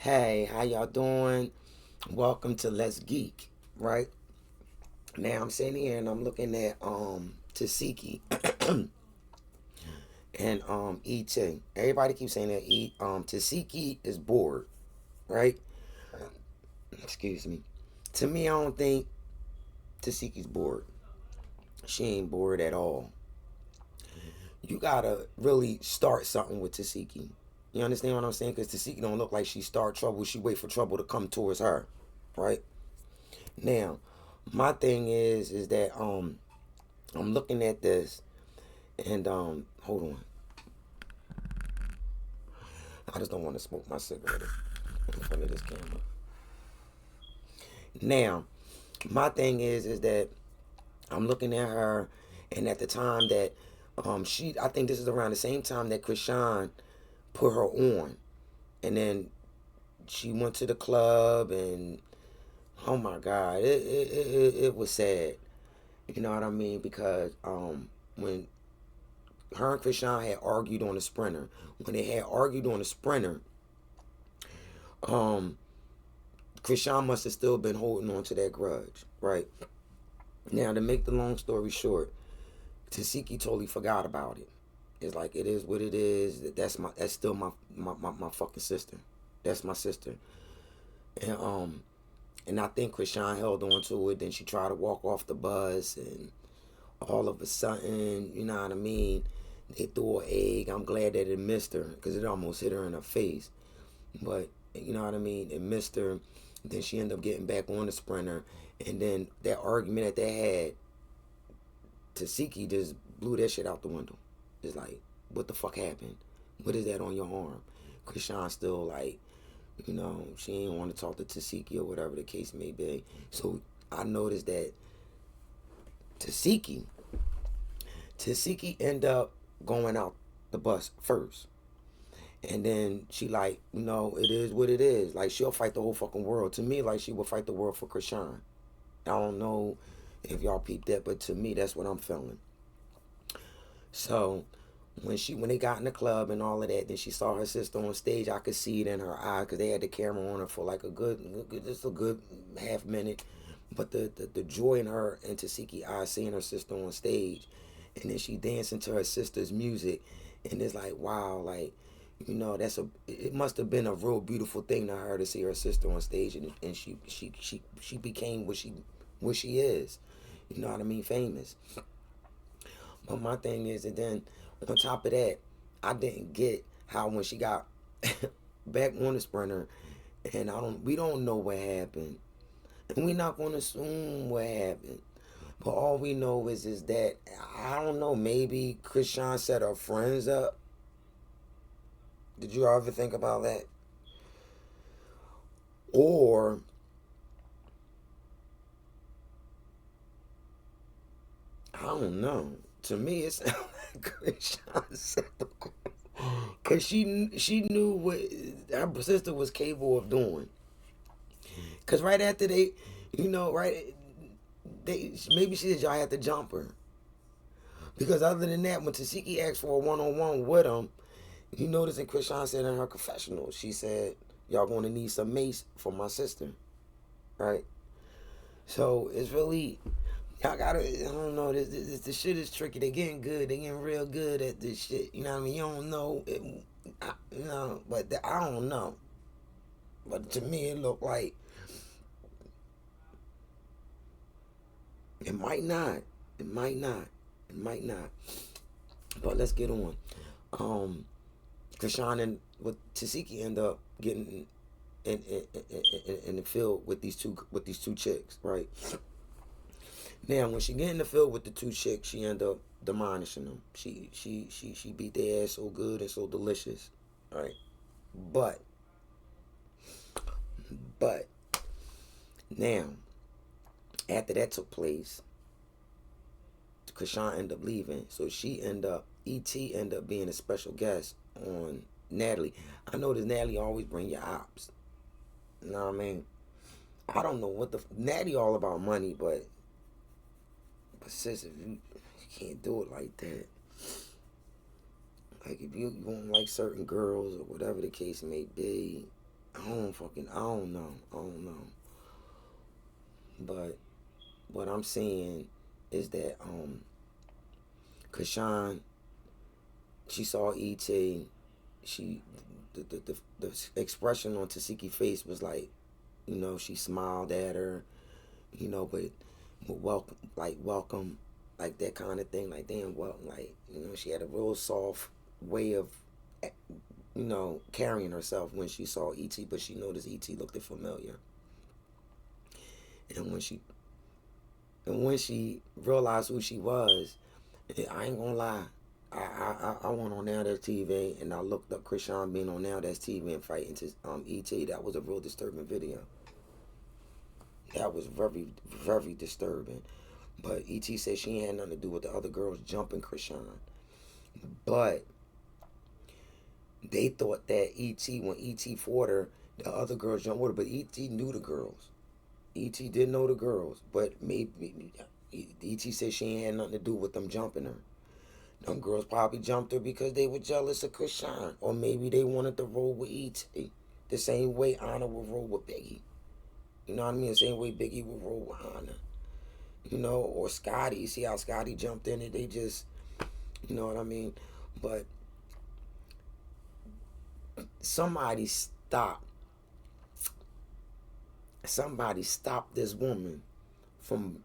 Hey, how y'all doing? Welcome to Let's Geek, right? Now I'm sitting here and I'm looking at Tesehki and ET. Everybody keeps saying that Tesehki is bored, right? Excuse me. To me, I don't think Tesehki's bored. She ain't bored at all. You gotta really start something with Tesehki. You understand what I'm saying? Because Tesehki don't look like she start trouble. She wait for trouble to come towards her, right? Now, my thing is that I'm looking at this and hold on. I just don't want to smoke my cigarette in front of this camera. Now, my thing is that I'm looking at her, and at the time that I think this is around the same time that Krishan put her on, and then she went to the club, and oh my God, it was sad. You know what I mean? Because when her and Krishan had argued on the sprinter, when they had argued on the sprinter, um, Krishan must have still been holding on to that grudge, right? Now, to make the long story short, Tesehki totally forgot about it. It's like it is what it is. That's still my fucking sister. That's my sister. And I think Krishan held on to it. Then she tried to walk off the bus, and all of a sudden, you know what I mean? They threw an egg. I'm glad that it missed her because it almost hit her in her face. But you know what I mean? It missed her. Then she ended up getting back on the sprinter, and then that argument that they had, Tesehki just blew that shit out the window. It's like, what the fuck happened? What is that on your arm? Krishan still like, she ain't want to talk to Tesehki or whatever the case may be. So I noticed that Tesehki, Tesehki end up going out the bus first. And then she like, it is what it is. Like she'll fight the whole fucking world. To me, like she would fight the world for Krishan. I don't know if y'all peeped that, but to me, that's what I'm feeling. So when they got in the club and all of that, then she saw her sister on stage. I could see it in her eye because they had the camera on her for like just a good half minute. But the joy in her and Tesehki eyes seeing her sister on stage, and then she dancing to her sister's music, and it's like wow, like it must have been a real beautiful thing to her to see her sister on stage, and she became what she is. You know what I mean? Famous. But my thing is, and then on top of that, I didn't get how when she got back on the sprinter, and we don't know what happened, and we're not gonna assume what happened. But all we know is that I don't know. Maybe Krishan set her friends up. Did you ever think about that? Or I don't know. To me, it sounds like Krishan set the because she knew what her sister was capable of doing. Because right after right, maybe she said y'all had to jump her. Because other than that, when Tesehki asked for a one-on-one with him, you notice in Krishan said in her confessional, she said, y'all going to need some mace for my sister, right? So it's really, y'all gotta, I don't know, this shit is tricky. They getting good. They getting real good at this shit. You know what I mean? You don't know, but I don't know. But to me, it looked like it might not. It might not. It might not. But let's get on. Um, Krishan and with Tesehki end up getting in the field with these two chicks, right? Now when she get in the field with the two chicks, she end up demolishing them. She beat their ass so good and so delicious, right? But but now after that took place, Krishan ended up leaving, so ET end up being a special guest on Natalie. I notice Natalie always bring your ops. You know what I mean? I don't know what the Natty all about money, but sis, if you can't do it like that. Like if you don't like certain girls or whatever the case may be, I don't know. But what I'm saying is that Krishan, she saw ET. She the expression on Tesehki's face was like, she smiled at her, but welcome, like that kind of thing, like damn, welcome, like she had a real soft way of, carrying herself when she saw ET, but she noticed ET looked familiar, and when she realized who she was, I ain't gonna lie. I went on Now That's TV and I looked up Krishan being on Now That's TV and fighting to ET. That was a real disturbing video. That was very, very disturbing. But ET said she ain't had nothing to do with the other girls jumping Krishan. But they thought that when ET fought her, the other girls jumped with her. But ET knew the girls. ET did know the girls. But maybe ET said she ain't had nothing to do with them jumping her. Them girls probably jumped her because they were jealous of Krishan. Or maybe they wanted to roll with ET. The same way Anna would roll with Biggie. You know what I mean? The same way Biggie would roll with Anna. Or Scotty. You see how Scotty jumped in it? They just, you know what I mean? But somebody stop this woman from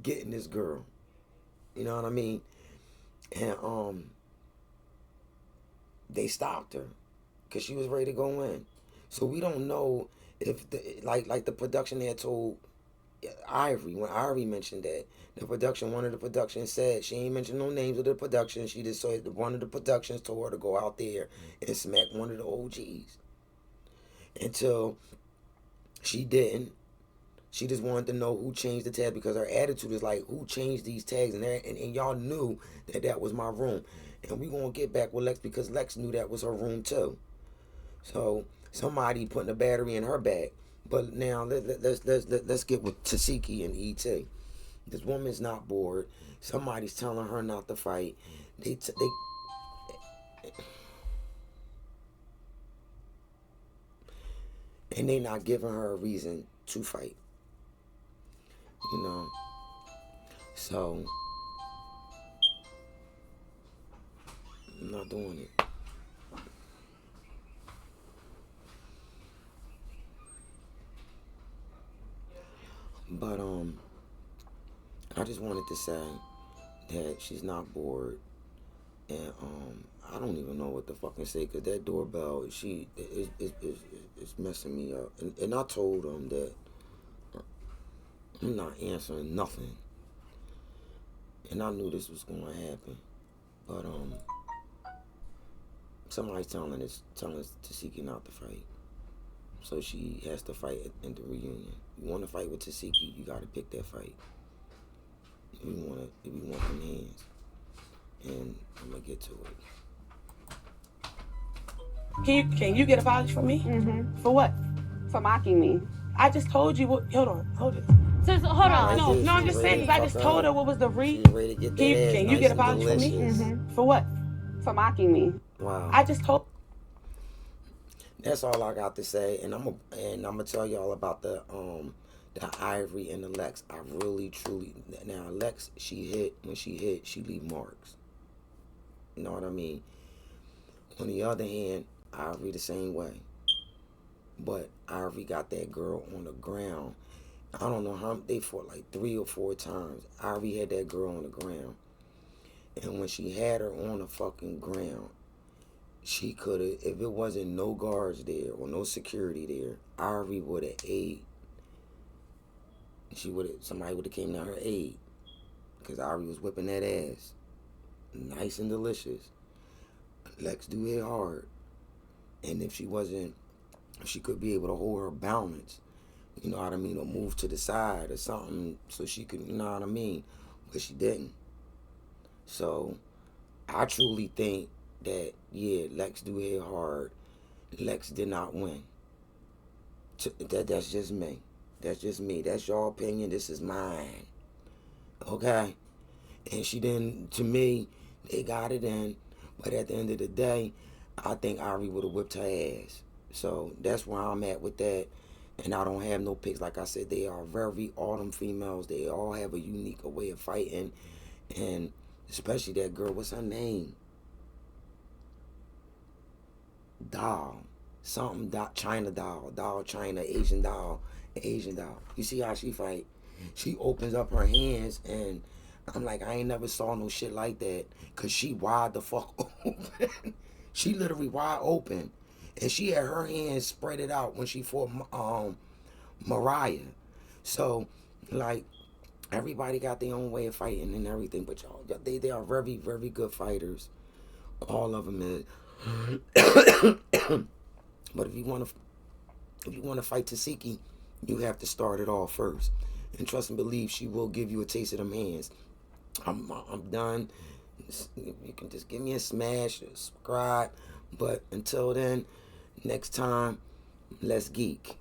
getting this girl. You know what I mean? And they stopped her because she was ready to go in. So we don't know if like the production had told Ivory, when Ivory mentioned that, one of the productions said, she ain't mentioned no names of the production, she just said one of the productions told her to go out there and smack one of the OGs. Until she didn't. She just wanted to know who changed the tag, because her attitude is like, who changed these tags? And y'all knew that was my room. And we gonna get back with Lex because Lex knew that was her room too. So somebody putting a battery in her back. But now let's get with Tesehki and ET. This woman's not bored. Somebody's telling her not to fight. And they not giving her a reason to fight. So I'm not doing it. But I just wanted to say that she's not bored, and I don't even know what to fucking say, because that doorbell, it's messing me up. And I told them that I'm not answering nothing, and I knew this was going to happen. But somebody's telling Tesehki not to fight, so she has to fight in the reunion. You want to fight with Tesehki, you got to pick that fight. If you want them hands, and I'm gonna get to it. Can you get an apology from me? Mm-hmm. For what? For mocking me. I just told you what. Hold it. Hold on. No, I'm just saying, because I just told her what was the She's ready to get that ass Can you nice get an and apology from me? delicious. Mm-hmm. For what? For mocking me. Wow. I just told. That's all I got to say, and I'm gonna tell y'all about the Ivory and the Lex. I really truly, now Lex, when she hit, she leave marks. You know what I mean? On the other hand, Ivory the same way. But Ivory got that girl on the ground. I don't know how they fought, like 3 or 4 times. Ivory had that girl on the ground, and when she had her on the fucking ground, she could have, if it wasn't no guards there or no security there, Ivory would have ate. Somebody would have came to her aid, because Ivory was whipping that ass, nice and delicious. Lex do hit hard, and if she could be able to hold her balance, you know what I mean, or move to the side or something so she could, you know what I mean, but she didn't. So I truly think that, yeah, Lex do hit hard. Lex did not win. That's just me. That's just me. That's your opinion. This is mine. Okay? And she didn't, to me, they got it in. But at the end of the day, I think Ivory would have whipped her ass. So that's where I'm at with that. And I don't have no picks. Like I said, they are very, all them females, they all have a unique way of fighting. And especially that girl, what's her name? Doll. Something, China doll. Doll, China, Asian doll. Asian doll. You see how she fight? She opens up her hands, and I'm like, I ain't never saw no shit like that. Because she wide the fuck open. She literally wide open. And she had her hands spread it out when she fought Mariah. So, like, everybody got their own way of fighting and everything. But y'all, they are very, very good fighters. All of them is. But if you want to fight Tesehki, you have to start it all first. And trust and believe, she will give you a taste of them hands. I'm done. You can just give me a smash, subscribe. But until then, next time, let's geek.